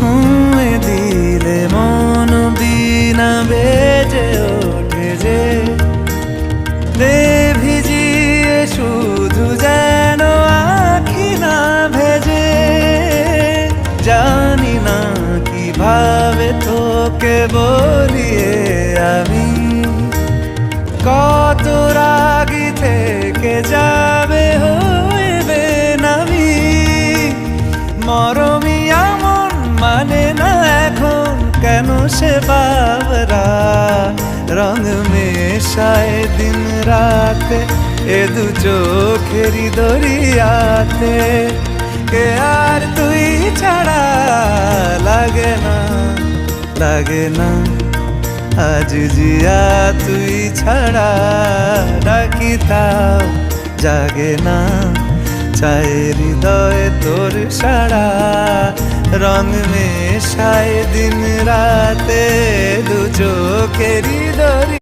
ছুঁয়ে দিলে মন বিনা বেজে ওঠে যে দে ভিজিয়ে শুধু যেন আখি না ভেজে। জানি না কিভাবে তোকে বলিয়ে আমি কত রাগি থেকে যাবে হইবে নামি। মরমি এমন মানে না এখন কেন সে বাবরা রং মেশায় দিন রাতে এ দু চোখেরই দরিয়াতে। কে আর তুই ছাড়া লাগে না লাগে না আজ জিয়া তুই ছাড়া ডাকি তাও জাগে না। চায় হৃদয় তোর সারা রং মেশায় দিন রাতে দু চোখেরই দরি।